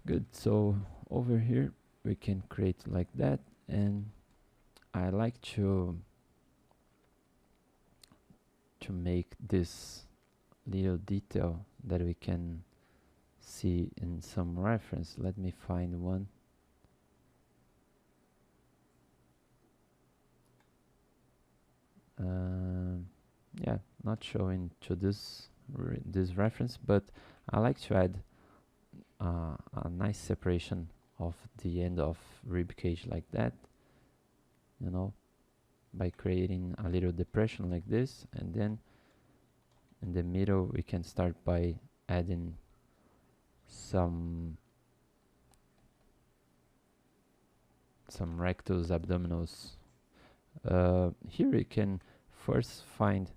Good. So over here we can create like that, and I like to make this little detail that we can see in some reference. Let me find one. Yeah, not showing to this reference, but I like to add a nice separation of the end of rib cage like that, you know, by creating a little depression like this, and then in the middle we can start by adding some rectus abdominals. Here we can first find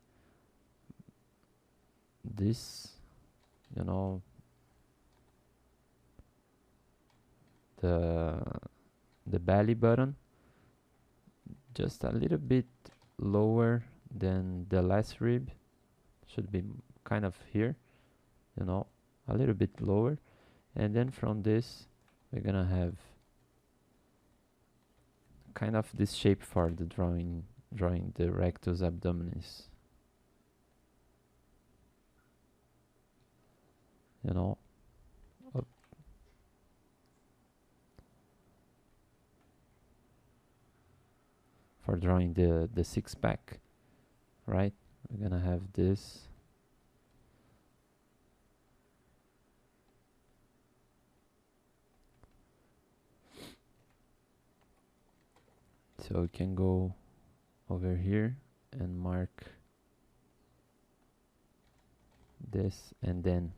this, you know, the belly button just a little bit lower than the last rib. Should be kind of here, you know, a little bit lower, and then from this we're gonna have kind of this shape for the drawing the rectus abdominis, you know. Up. For drawing the six pack, right? We're gonna have this. So we can go over here and mark this, and then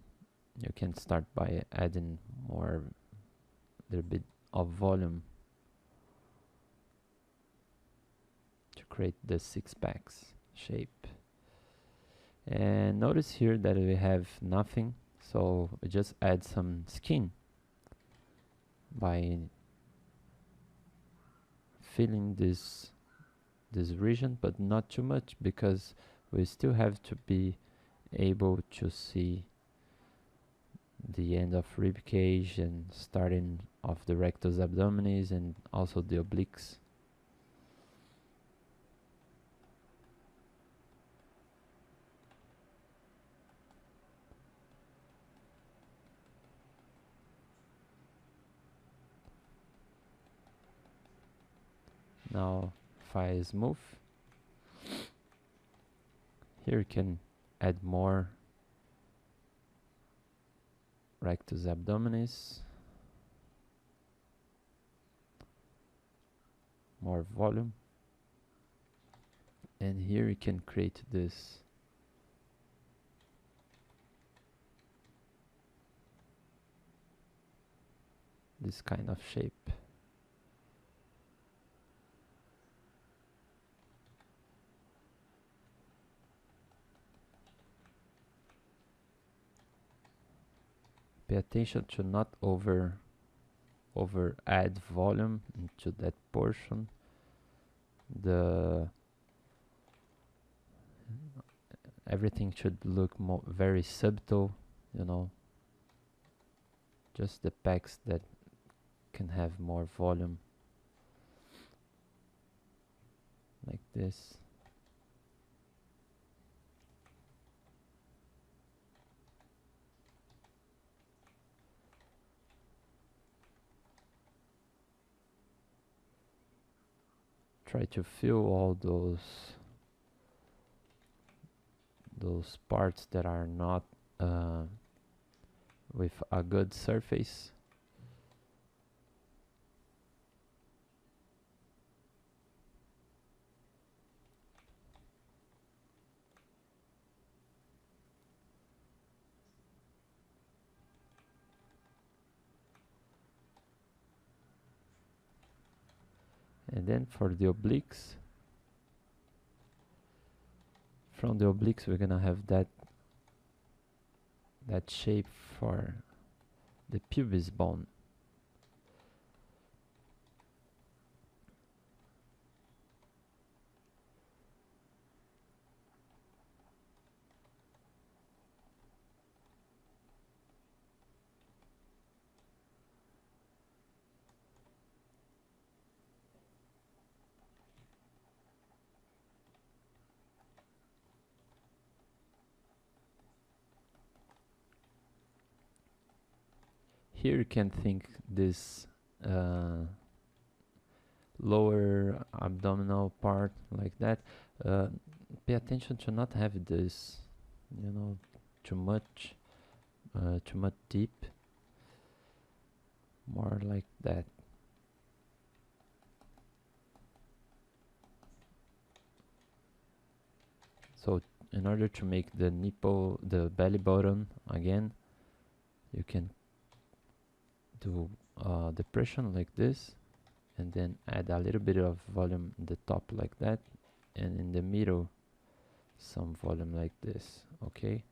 you can start by adding more, little bit of volume to create the six packs shape. And notice here that we have nothing, so we just add some skin by filling this region, but not too much, because we still have to be able to see the end of rib cage and starting of the rectus abdominis and also the obliques. Now if I smooth, here you can add more rectus abdominis, more volume, and here you can create this kind of shape. Pay attention to not over add volume into that portion. Everything should look very subtle, you know, just the packs that can have more volume, like this. Try to fill all those parts that are not with a good surface. And then for the obliques, from the obliques we're gonna have that shape for the pubis bone. here you can think this lower abdominal part like that. Pay attention to not have this, you know, too much deep, more like that. So in order to make the nipple, the belly button again, you can do depression like this, and then add a little bit of volume in the top like that, and in the middle some volume like this. Okay.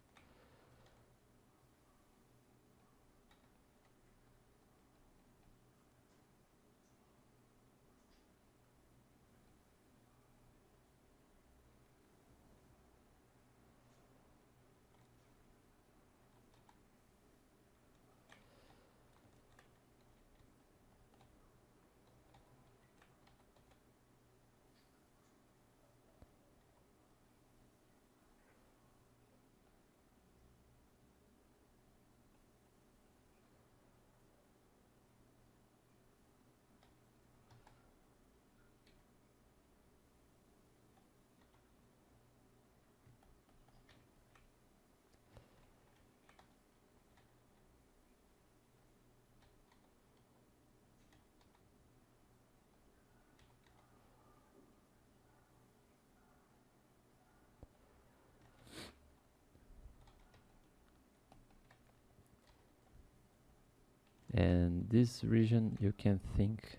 And this region you can think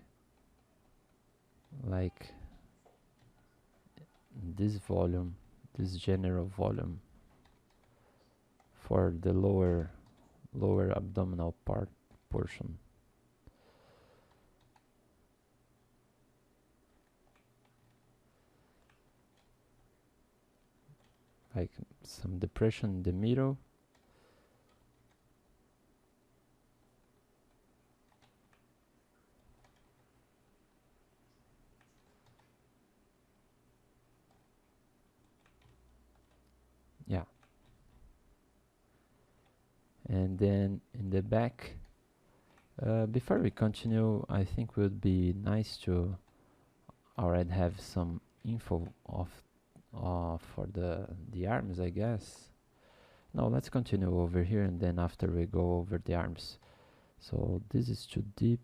like this volume, this general volume for the lower abdominal part portion. Like some depression in the middle. Yeah. And then in the back, before we continue, I think would be nice to already have some info of for the arms, I guess. No, let's continue over here, and then after we go over the arms. So this is too deep.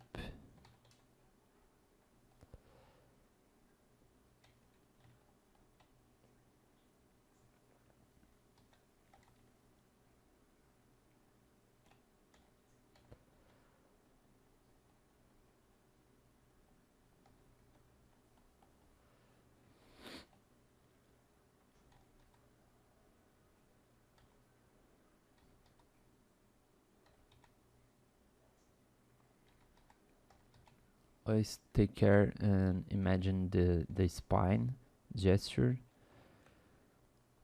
Always take care and imagine the spine gesture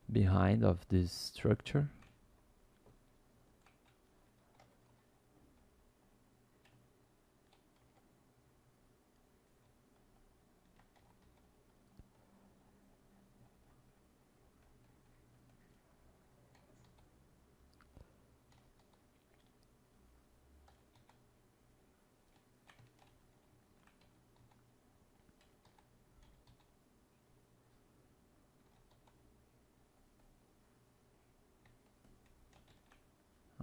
behind of this structure.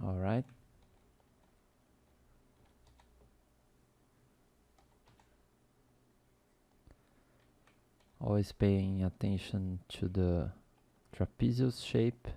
All right. Always paying attention to the trapezius shape.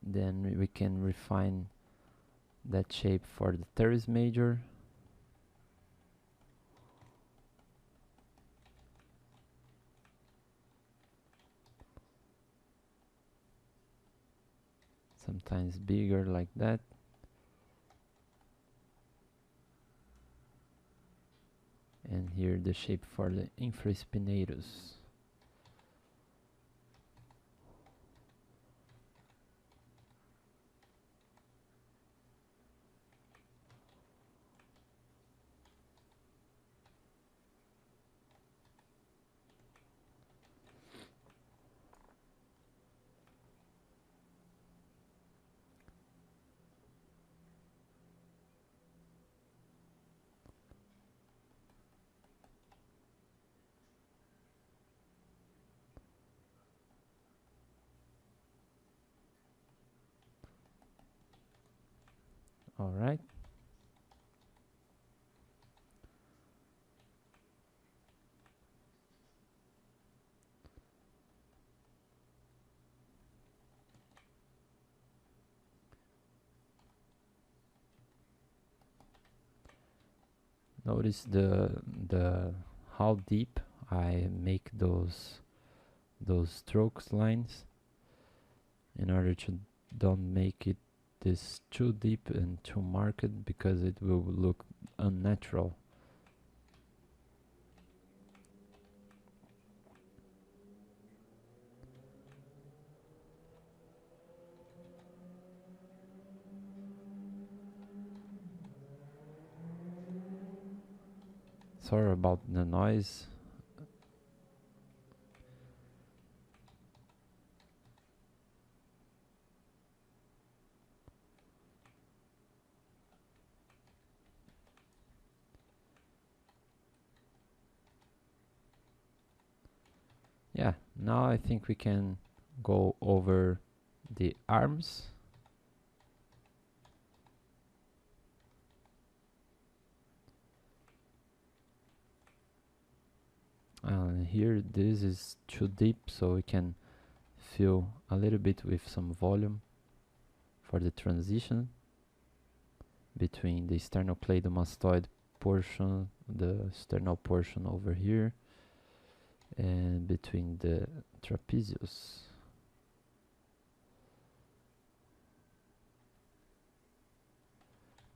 Then we can refine that shape for the teres major. sometimes bigger like that. And here the shape for the infraspinatus. All right. Notice the how deep I make those strokes lines in order to don't make it this too deep and too marked, because it will look unnatural. Sorry about the noise. Yeah, now I think we can go over the arms. Here this is too deep, so we can fill a little bit with some volume for the transition between the sternocleidomastoid portion, the sternal portion over here, and between the trapezius.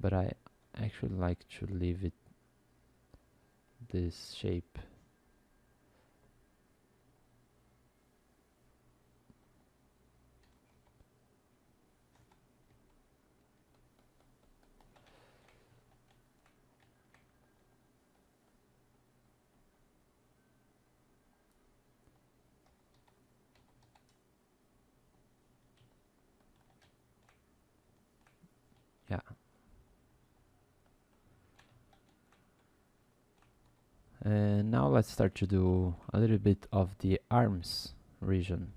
But I actually like to leave it this shape. Yeah. And now let's start to do a little bit of the arms region.